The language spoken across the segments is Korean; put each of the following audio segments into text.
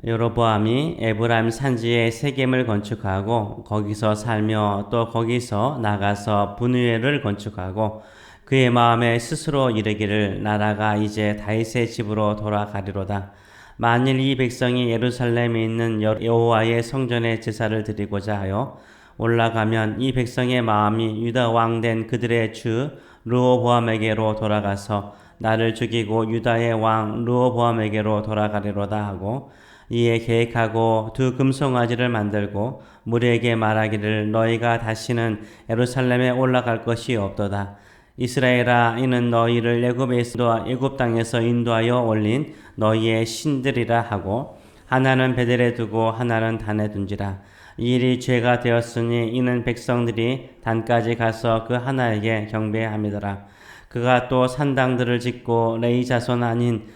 여로보암이 에브라임 산지에 세겜을 건축하고 거기서 살며 또 거기서 나가서 분회를 건축하고 그의 마음에 스스로 이르기를 나라가 이제 다윗의 집으로 돌아가리로다. 만일 이 백성이 예루살렘에 있는 여호와의 성전에 제사를 드리고자 하여 올라가면 이 백성의 마음이 유다 왕 된 그들의 주 르호보암에게로 돌아가서 나를 죽이고 유다의 왕 르호보암에게로 돌아가리로다 하고 이에 계획하고 두 금송아지를 만들고 무리에게 말하기를 너희가 다시는 예루살렘에 올라갈 것이 없도다. 이스라엘아 이는 너희를 애굽 땅에서 인도하여 올린 너희의 신들이라 하고 하나는 베델에 두고 하나는 단에 둔지라. 이 일이 죄가 되었으니 이는 백성들이 단까지 가서 그 하나에게 경배함이더라. 그가 또 산당들을 짓고 레위 자손 아닌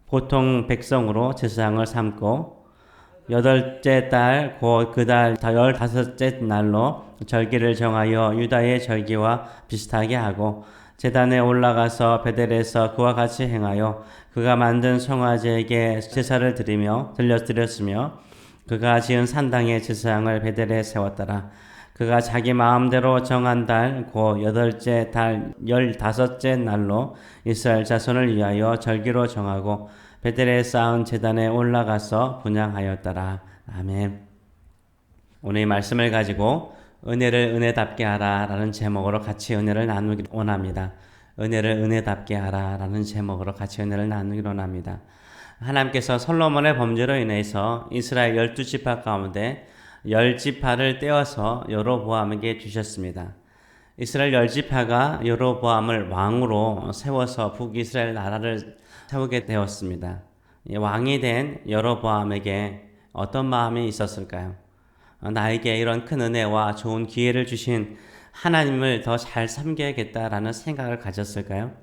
보통 백성으로 제사장을 삼고 여덟째 달 곧 그 달 15째 날로 절기를 정하여 유다의 절기와 비슷하게 하고 제단에 올라가서 베델에서 그와 같이 행하여 그가 만든 송아지에게 제사를 드렸으며 그가 지은 산당의 제사장을 베델에 세웠더라. 그가 자기 마음대로 정한 달 곧 여덟째 달 15째 날로 이스라엘 자손을 위하여 절기로 정하고 베델에 쌓은 제단에 올라가서 분향하였더라. 아멘. 오늘 이 말씀을 가지고 은혜를 은혜답게 하라 라는 제목으로 같이 은혜를 나누기 원합니다. 은혜를 은혜답게 하라 라는 제목으로 같이 은혜를 나누기 원합니다. 하나님께서 솔로몬의 범죄로 인해서 이스라엘 12지파 가운데 10지파를 떼어서 여로보암에게 주셨습니다. 이스라엘 10지파가 여로보암을 왕으로 세워서 북이스라엘 나라를 세우게 되었습니다. 왕이 된 여로보암에게 어떤 마음이 있었을까요? 나에게 이런 큰 은혜와 좋은 기회를 주신 하나님을 더 잘 섬겨야겠다라는 생각을 가졌을까요?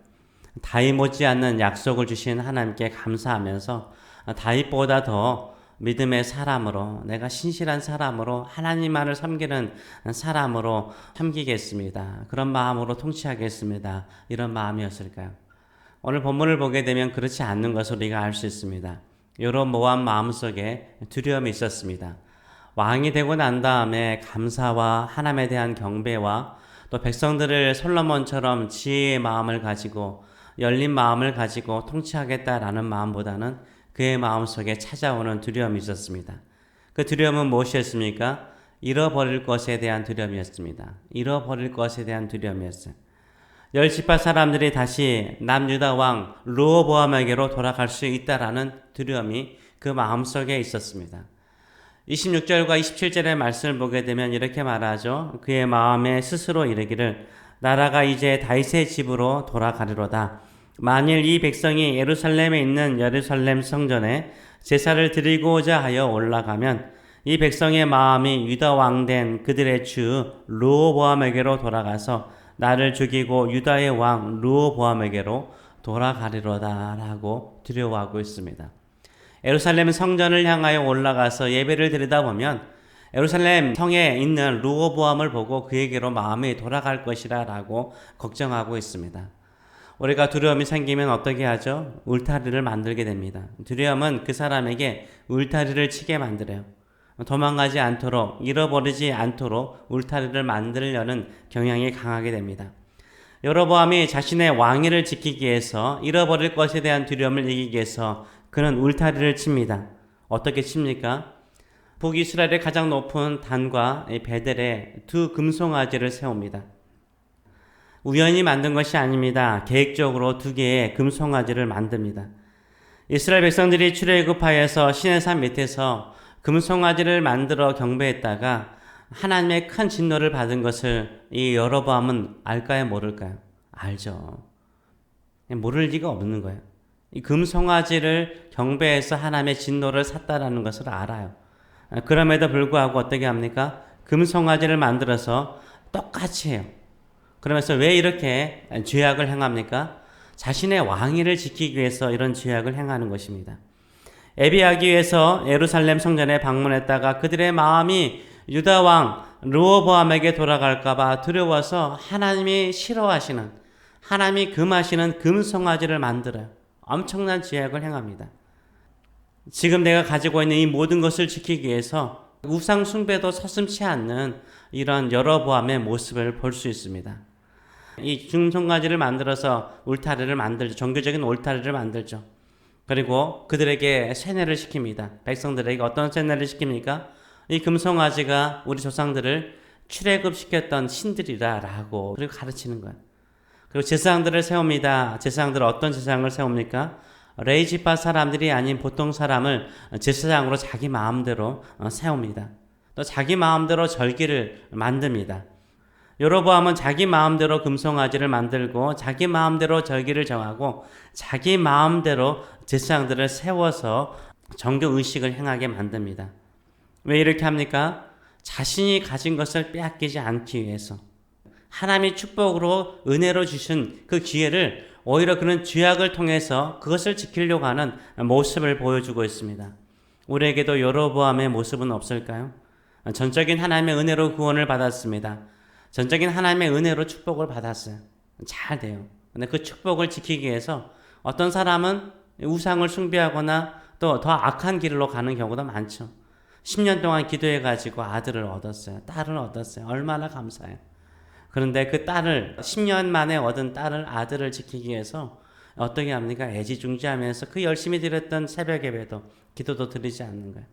다윗 못지않는 약속을 주신 하나님께 감사하면서 다윗보다 더 믿음의 사람으로 내가 신실한 사람으로 하나님만을 섬기는 사람으로 섬기겠습니다. 그런 마음으로 통치하겠습니다. 이런 마음이었을까요? 오늘 본문을 보게 되면 그렇지 않는 것을 우리가 알 수 있습니다. 여로보암 마음속에 두려움이 있었습니다. 왕이 되고 난 다음에 감사와 하나님에 대한 경배와 또 백성들을 솔로몬처럼 지혜의 마음을 가지고 열린 마음을 가지고 통치하겠다라는 마음보다는 그의 마음속에 찾아오는 두려움이 있었습니다. 그 두려움은 무엇이었습니까? 잃어버릴 것에 대한 두려움이었습니다. 잃어버릴 것에 대한 두려움이었어요. 10지파 사람들이 다시 남유다 왕 르호보암에게로 돌아갈 수 있다라는 두려움이 그 마음속에 있었습니다. 26절과 27절의 말씀을 보게 되면 이렇게 말하죠. 그의 마음에 스스로 이르기를 나라가 이제 다윗의 집으로 돌아가리로다. 만일 이 백성이 예루살렘에 있는 예루살렘 성전에 제사를 드리고자 하여 올라가면 이 백성의 마음이 유다 왕 된 그들의 주 르호보암에게로 돌아가서 나를 죽이고 유다의 왕 르호보암에게로 돌아가리로다 라고 두려워하고 있습니다. 예루살렘 성전을 향하여 올라가서 예배를 드리다 보면 예루살렘 성에 있는 르호보암을 보고 그에게로 마음이 돌아갈 것이라 라고 걱정하고 있습니다. 우리가 두려움이 생기면 어떻게 하죠? 울타리를 만들게 됩니다. 두려움은 그 사람에게 울타리를 치게 만들어요. 도망가지 않도록, 잃어버리지 않도록 울타리를 만들려는 경향이 강하게 됩니다. 여로보암이 자신의 왕위를 지키기 위해서 잃어버릴 것에 대한 두려움을 이기기 위해서 그는 울타리를 칩니다. 어떻게 칩니까? 북이스라엘의 가장 높은 단과 베델에 두 금송아지를 세웁니다. 우연히 만든 것이 아닙니다. 계획적으로 두 개의 금송아지를 만듭니다. 이스라엘 백성들이 출애굽하여서 시내산 밑에서 금송아지를 만들어 경배했다가 하나님의 큰 진노를 받은 것을 이 여로보암은 알까요? 모를까요? 알죠. 모를 리가 없는 거예요. 이 금송아지를 경배해서 하나님의 진노를 샀다라는 것을 알아요. 그럼에도 불구하고 어떻게 합니까? 금송아지를 만들어서 똑같이 해요. 그러면서 왜 이렇게 죄악을 행합니까? 자신의 왕위를 지키기 위해서 이런 죄악을 행하는 것입니다. 예배하기 위해서 예루살렘 성전에 방문했다가 그들의 마음이 유다 왕 르호보암에게 돌아갈까봐 두려워서 하나님이 싫어하시는, 하나님이 금하시는 금송아지를 만들어요. 엄청난 죄악을 행합니다. 지금 내가 가지고 있는 이 모든 것을 지키기 위해서 우상 숭배도 서슴지 않는 이런 여로보암의 모습을 볼 수 있습니다. 이 중성가지를 만들어서 울타리를 만들죠. 종교적인 울타리를 만들죠. 그리고 그들에게 세뇌를 시킵니다. 백성들에게 어떤 세뇌를 시킵니까? 이 금송아지가 우리 조상들을 출애굽시켰던 신들이라라고 그리고 가르치는 거예요. 그리고 제사장들을 세웁니다. 제사장들은 어떤 제사장을 세웁니까? 레위지파 사람들이 아닌 보통 사람을 제사장으로 자기 마음대로 세웁니다. 또 자기 마음대로 절기를 만듭니다. 여로보암은 자기 마음대로 금송아지를 만들고 자기 마음대로 절기를 정하고 자기 마음대로 제사장들을 세워서 정교 의식을 행하게 만듭니다. 왜 이렇게 합니까? 자신이 가진 것을 빼앗기지 않기 위해서. 하나님이 축복으로 은혜로 주신 그 기회를 오히려 그런 죄악을 통해서 그것을 지키려고 하는 모습을 보여주고 있습니다. 우리에게도 여로보암의 모습은 없을까요? 전적인 하나님의 은혜로 구원을 받았습니다. 전적인 하나님의 은혜로 축복을 받았어요. 잘 돼요. 근데 그 축복을 지키기 위해서 어떤 사람은 우상을 숭배하거나 또 더 악한 길로 가는 경우도 많죠. 10년 동안 기도해가지고 아들을 얻었어요. 딸을 얻었어요. 얼마나 감사해요. 그런데 그 딸을 10년 만에 얻은 딸을 아들을 지키기 위해서 어떻게 합니까? 애지중지하면서 그 열심히 드렸던 새벽 예배도 기도도 드리지 않는 거예요.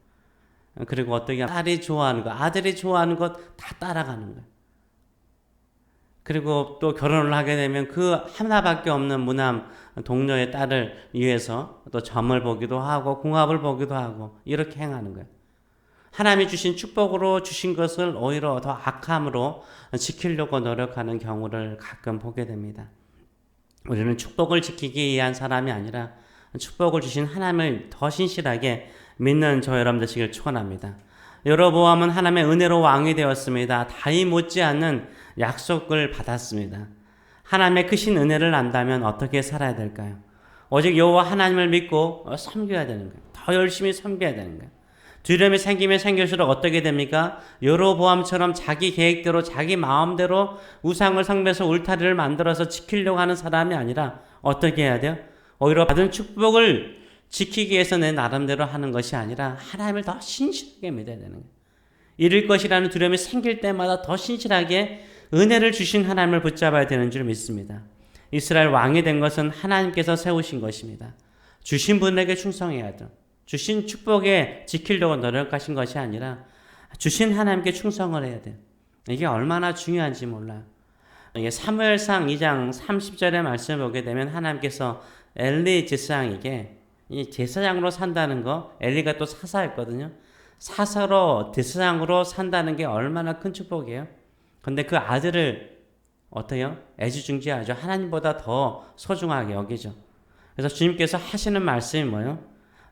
그리고 어떻게 딸이 좋아하는 것, 아들이 좋아하는 것 다 따라가는 거예요. 그리고 또 결혼을 하게 되면 그 하나밖에 없는 무남 동료의 딸을 위해서 또 점을 보기도 하고 궁합을 보기도 하고 이렇게 행하는 거예요. 하나님이 주신 축복으로 주신 것을 오히려 더 악함으로 지키려고 노력하는 경우를 가끔 보게 됩니다. 우리는 축복을 지키기 위한 사람이 아니라 축복을 주신 하나님을 더 신실하게 믿는 저 여러분 되시길 축원합니다. 여로보암은 하나님의 은혜로 왕이 되었습니다. 다윗 못지않는 약속을 받았습니다. 하나님의 크신 은혜를 안다면 어떻게 살아야 될까요? 오직 여호와 하나님을 믿고 섬겨야 되는 거예요. 더 열심히 섬겨야 되는 거예요. 두려움이 생기면 생길수록 어떻게 됩니까? 여로보암처럼 자기 계획대로 자기 마음대로 우상을 숭배해서 울타리를 만들어서 지키려고 하는 사람이 아니라 어떻게 해야 돼요? 오히려 받은 축복을 지키기 위해서 내 나름대로 하는 것이 아니라 하나님을 더 신실하게 믿어야 되는 거예요. 잃을 것이라는 두려움이 생길 때마다 더 신실하게 은혜를 주신 하나님을 붙잡아야 되는 줄 믿습니다. 이스라엘 왕이 된 것은 하나님께서 세우신 것입니다. 주신 분에게 충성해야죠. 주신 축복에 지키려고 노력하신 것이 아니라 주신 하나님께 충성을 해야 돼요. 이게 얼마나 중요한지 몰라요. 이게 사무엘상 2장 30절의 말씀을 보게 되면 하나님께서 엘리 제사장에게 이 제사장으로 산다는 거, 엘리가 또 사사였거든요. 사사로 제사장으로 산다는 게 얼마나 큰 축복이에요. 근데 그 아들을 어때요? 애지중지하죠. 하나님보다 더 소중하게 여기죠. 그래서 주님께서 하시는 말씀이 뭐예요?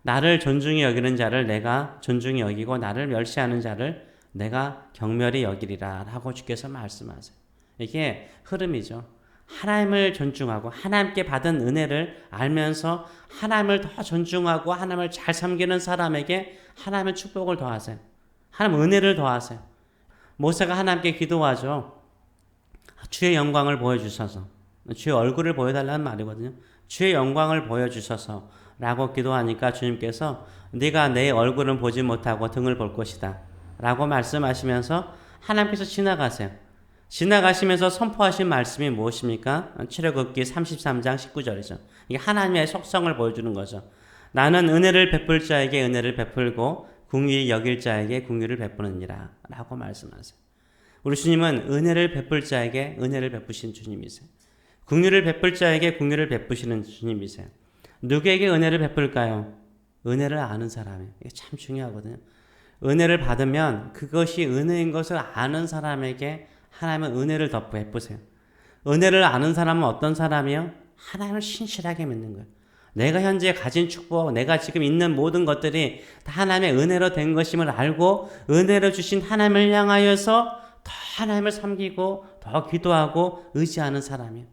나를 존중히 여기는 자를 내가 존중히 여기고 나를 멸시하는 자를 내가 경멸히 여기리라 하고 주께서 말씀하세요. 이게 흐름이죠. 하나님을 존중하고 하나님께 받은 은혜를 알면서 하나님을 더 존중하고 하나님을 잘 섬기는 사람에게 하나님의 축복을 더하세요. 하나님 은혜를 더하세요. 모세가 하나님께 기도하죠. 주의 영광을 보여주셔서, 주의 얼굴을 보여달라는 말이거든요. 주의 영광을 보여주셔서 라고 기도하니까 주님께서 네가 내 얼굴은 보지 못하고 등을 볼 것이다 라고 말씀하시면서 하나님께서 지나가세요. 지나가시면서 선포하신 말씀이 무엇입니까? 출애굽기 33장 19절이죠. 이게 하나님의 속성을 보여주는 거죠. 나는 은혜를 베풀 자에게 은혜를 베풀고 긍휼히 여길 자에게 긍휼을 베푸느니라 라고 말씀하세요. 우리 주님은 은혜를 베풀 자에게 은혜를 베푸신 주님이세요. 긍휼을 베풀 자에게 긍휼을 베푸시는 주님이세요. 누구에게 은혜를 베풀까요? 은혜를 아는 사람이. 이게 참 중요하거든요. 은혜를 받으면 그것이 은혜인 것을 아는 사람에게 하나님은 은혜를 더 베푸세요. 은혜를 아는 사람은 어떤 사람이요? 하나님을 신실하게 믿는 거예요. 내가 현재 가진 축복, 내가 지금 있는 모든 것들이 다 하나님의 은혜로 된 것임을 알고 은혜로 주신 하나님을 향하여서 더 하나님을 섬기고 더 기도하고 의지하는 사람이에요.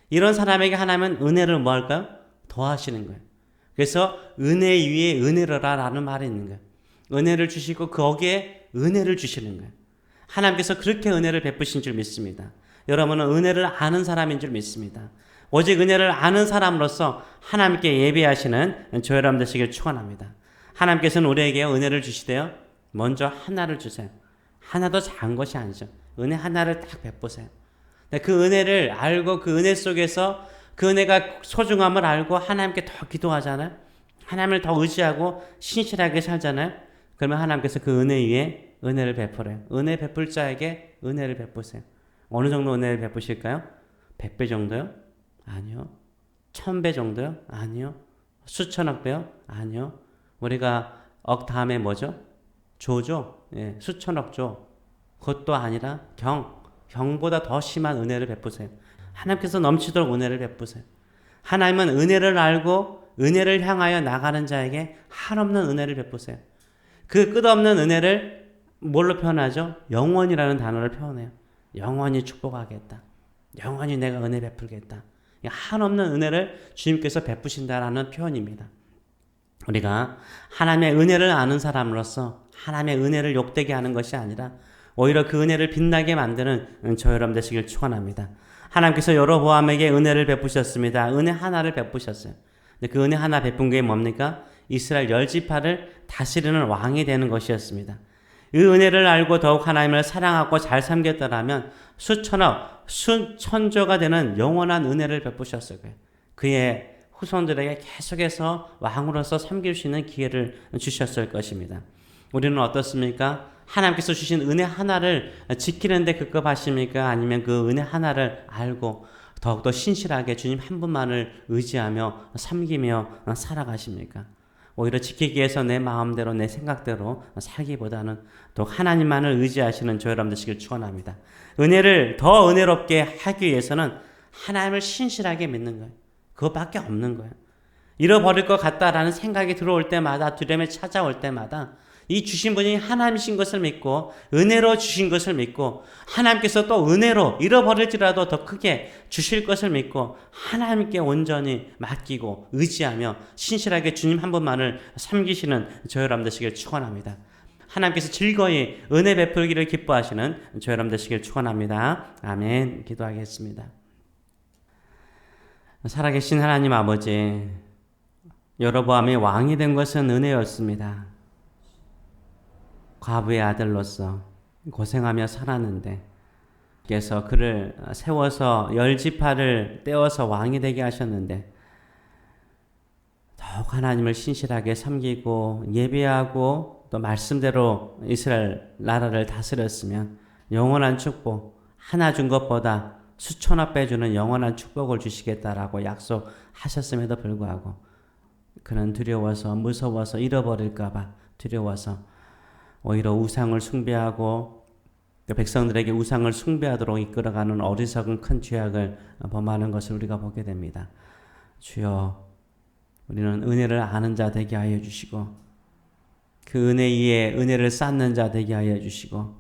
이런 사람에게 하나님은 은혜를 뭐 할까요? 더하시는 거예요. 그래서 은혜 위에 은혜로라 라는 말이 있는 거예요. 은혜를 주시고 거기에 은혜를 주시는 거예요. 하나님께서 그렇게 은혜를 베푸신 줄 믿습니다. 여러분은 은혜를 아는 사람인 줄 믿습니다. 오직 은혜를 아는 사람으로서 하나님께 예배하시는 저 여러분 되시길 축원합니다. 하나님께서는 우리에게 은혜를 주시되요. 먼저 하나를 주세요. 하나도 작은 것이 아니죠. 은혜 하나를 딱 베푸세요. 그 은혜를 알고 그 은혜 속에서 그 은혜가 소중함을 알고 하나님께 더 기도하잖아요. 하나님을 더 의지하고 신실하게 살잖아요. 그러면 하나님께서 그 은혜 위에 은혜를 베풀어요. 은혜 베풀 자에게 은혜를 베푸세요. 어느 정도 은혜를 베푸실까요? 100배 정도요? 아니요. 1000배 정도요? 아니요. 수천억 배요? 아니요. 우리가 억 다음에 뭐죠? 조죠? 예, 수천억 조. 그것도 아니라 경보다 더 심한 은혜를 베푸세요. 하나님께서 넘치도록 은혜를 베푸세요. 하나님은 은혜를 알고 은혜를 향하여 나가는 자에게 한없는 은혜를 베푸세요. 그 끝없는 은혜를 뭘로 표현하죠? 영원이라는 단어를 표현해요. 영원히 축복하겠다. 영원히 내가 은혜 베풀겠다. 한없는 은혜를 주님께서 베푸신다라는 표현입니다. 우리가 하나님의 은혜를 아는 사람으로서 하나님의 은혜를 욕되게 하는 것이 아니라 오히려 그 은혜를 빛나게 만드는 저 여러분 되시길 축원합니다. 하나님께서 여로보암에게 은혜를 베푸셨습니다. 은혜 하나를 베푸셨어요. 근데 그 은혜 하나 베푼 게 뭡니까? 이스라엘 10지파를 다스리는 왕이 되는 것이었습니다. 이 은혜를 알고 더욱 하나님을 사랑하고 잘 섬겼더라면 수천억, 수천조가 되는 영원한 은혜를 베푸셨을 거예요. 그의 후손들에게 계속해서 왕으로서 섬길 수 있는 기회를 주셨을 것입니다. 우리는 어떻습니까? 하나님께서 주신 은혜 하나를 지키는데 급급하십니까? 아니면 그 은혜 하나를 알고 더욱더 신실하게 주님 한 분만을 의지하며 섬기며 살아가십니까? 오히려 지키기 위해서 내 마음대로 내 생각대로 살기보다는 또 하나님만을 의지하시는 저 여러분 되시길 축원합니다. 은혜를 더 은혜롭게 하기 위해서는 하나님을 신실하게 믿는 거예요. 그것밖에 없는 거예요. 잃어버릴 것 같다라는 생각이 들어올 때마다, 두려움이 찾아올 때마다 이 주신 분이 하나님이신 것을 믿고 은혜로 주신 것을 믿고 하나님께서 또 은혜로 잃어버릴지라도 더 크게 주실 것을 믿고 하나님께 온전히 맡기고 의지하며 신실하게 주님 한 분만을 섬기시는 저 여러분 되시길 축원합니다. 하나님께서 즐거이 은혜 베풀기를 기뻐하시는 저 여러분 되시길 축원합니다. 아멘. 기도하겠습니다. 살아계신 하나님 아버지, 여로보암이 왕이 된 것은 은혜였습니다. 과부의 아들로서 고생하며 살았는데 께서 그를 세워서 10지파를 떼어서 왕이 되게 하셨는데 더욱 하나님을 신실하게 섬기고 예배하고 또 말씀대로 이스라엘 나라를 다스렸으면 영원한 축복, 하나 준 것보다 수천억 배 주는 영원한 축복을 주시겠다라고 약속하셨음에도 불구하고 그는 두려워서 무서워서 잃어버릴까 봐 두려워서 오히려 우상을 숭배하고 백성들에게 우상을 숭배하도록 이끌어가는 어리석은 큰 죄악을 범하는 것을 우리가 보게 됩니다. 주여, 우리는 은혜를 아는 자 되게 하여 주시고 그 은혜 위에 은혜를 쌓는 자 되게 하여 주시고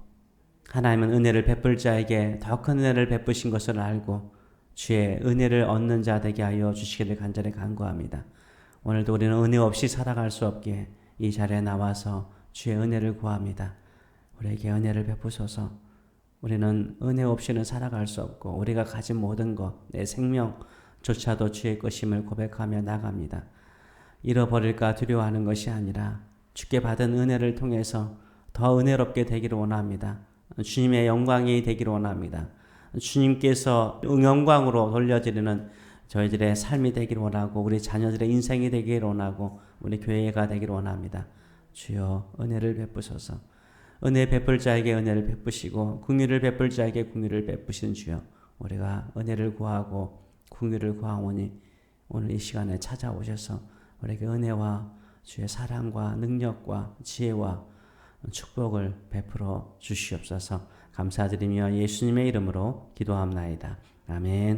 하나님은 은혜를 베풀 자에게 더 큰 은혜를 베푸신 것을 알고 주의 은혜를 얻는 자 되게 하여 주시기를 간절히 간구합니다. 오늘도 우리는 은혜 없이 살아갈 수 없기에 이 자리에 나와서 주의 은혜를 구합니다. 우리에게 은혜를 베푸소서. 우리는 은혜 없이는 살아갈 수 없고 우리가 가진 모든 것, 내 생명조차도 주의 것임을 고백하며 나갑니다. 잃어버릴까 두려워하는 것이 아니라 주께 받은 은혜를 통해서 더 은혜롭게 되기를 원합니다. 주님의 영광이 되기를 원합니다. 주님께서 영광으로 돌려드리는 저희들의 삶이 되기를 원하고 우리 자녀들의 인생이 되기를 원하고 우리 교회가 되기를 원합니다. 주여 은혜를 베푸소서. 은혜 베풀 자에게 은혜를 베푸시고 긍휼을 베풀 자에게 긍휼을 베푸시는 주여, 우리가 은혜를 구하고 긍휼을 구하오니 오늘 이 시간에 찾아오셔서 우리에게 은혜와 주의 사랑과 능력과 지혜와 축복을 베풀어 주시옵소서. 감사드리며 예수님의 이름으로 기도합나이다. 아멘.